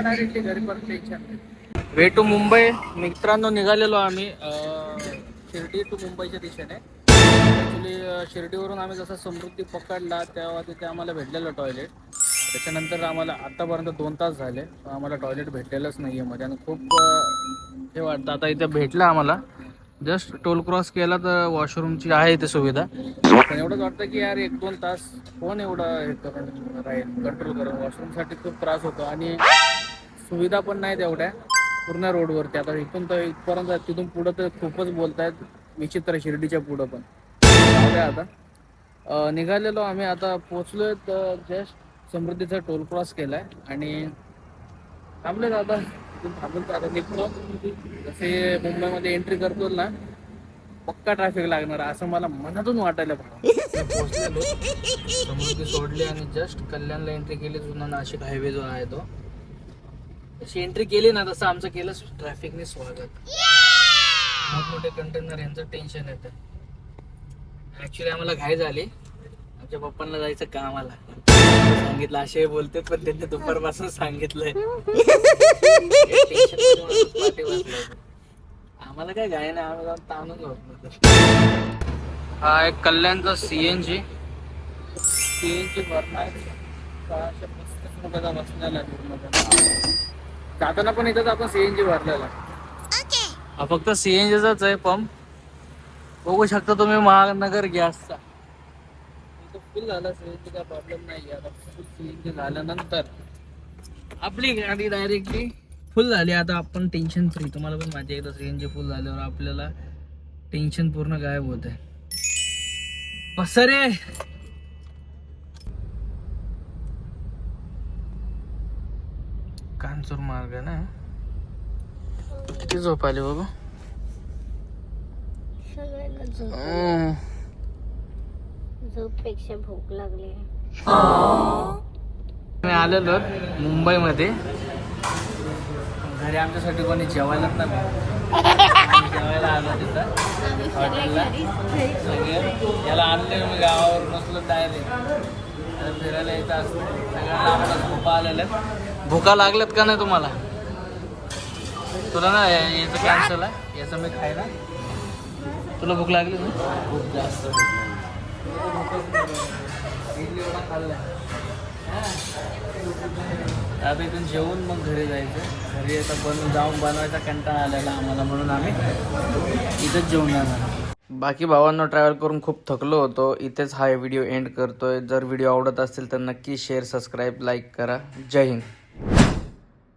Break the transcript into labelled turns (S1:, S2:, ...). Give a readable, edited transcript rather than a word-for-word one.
S1: Directly घरी परत way to Mumbai. मित्रांनो निघालेलो आम्ही शिर्डी टू मुंबईच्या दिशेने. ॲक्च्युली शिर्डीवरून आम्ही जसा समृद्धी पकडला तेव्हा तिथे आम्हाला भेटलेलं टॉयलेट. त्याच्यानंतर आम्हाला आत्तापर्यंत 2 तास झाले आम्हाला टॉयलेट भेटलेलंच नाही आहे मध्ये. आणि खूप हे वाटतं आता इथे भेटलं आम्हाला. जस्ट टोल क्रॉस केला तर वॉशरूमची आहे इथे सुविधा. पण एवढंच वाटतं की यार 1-2 तास कोण एवढं हे करून राहील कंट्रोल करून. वॉशरूमसाठी खूप त्रास होतो आणि सुविधा पण नाही तेवढ्या पूर्ण रोडवरती. आता इथून तर इथपर्यंत तिथून पुढं तर खूपच बोलतायत विचित्र. शिर्डीच्या पुढं पण आता निघालेलो आम्ही. आता पोचलोय तर जस्ट समृद्धीचा टोल क्रॉस केलाय आणि थांबलेत आता. तिथून थांबून आता निघतो. जसे मुंबईमध्ये एंट्री करतो ना पक्का ट्रॅफिक लागणार असं मला मनातून वाटायला पाहिजे. पोहोचलेलो समृद्धी सोडली आणि जस्ट कल्याणला एंट्री केली. जुना नाशिक हायवे जो आहे तो अशी एंट्री केली ना तसं आमचं केलं ट्रॅफिकने स्वागत. मोठमोठे कंटेनर यांचं टेन्शन येतं. ऍक्च्युली आम्हाला घाई झाली. आमच्या पप्पांना जायचं कामाला सांगितलं असे बोलते पण त्यांनी दुपारपासून सांगितलंय. आम्हाला काय घाई नाही. आम्ही जाऊन ताणून होत. हा एक कल्याणचा सीएनजी भरणार बसलेला. जाताना पण इथंच आपण सीएनजी भरलेला. हा फक्त सीएनजीचाच आहे पंप. बघू शकता तुम्ही महानगर गॅसचा. फुल झाला सीएनजी काय प्रॉब्लेम नाही. आता फुल सीएनजी झाल्यानंतर आपली गाडी डायरेक्टली फुल झाली. आता आपण टेन्शन फ्री. तुम्हाला पण माहिती आहे एकदा सीएनजी फुल झाल्यावर आपल्याला टेन्शन पूर्ण गायब होत आहे. पसरे कांचूर मार्ग ना. किती झोप आली बाबा.
S2: झोपपेक्षा भूक लागली.
S1: मी आलेलो मुंबईमध्ये. घरी आमच्यासाठी कोणी जेवायलाच नाही. जेवायला आलो तिथं हॉटेलला. सगळे याला आणले मी गावावर नसलो डायरेक्ट फिरायला यायचं असतं. सगळ्यांना आम्हाला भूका आलेल्या. भूका लागल्यात का नाही तुम्हाला? तुला ना याचं कॅन्सल आहे. याचं मी खायला. तुला भूक लागली ना? खूप जास्त इडली एवढा खाल्लाय. आता इथून जेवून मग घरी जायचं. घरी आता जाऊन बनवायचा कंटाळा आलेला आम्हाला म्हणून आम्ही इथंच जेवून जाणार. बाकी भावांनो ट्रॅव्हल करून खूप थकलो होतो. इथेच हा व्हिडिओ एंड करतोय. जर व्हिडिओ आवडत असेल तर नक्की शेअर सबस्क्राईब लाईक करा. जय हिंद.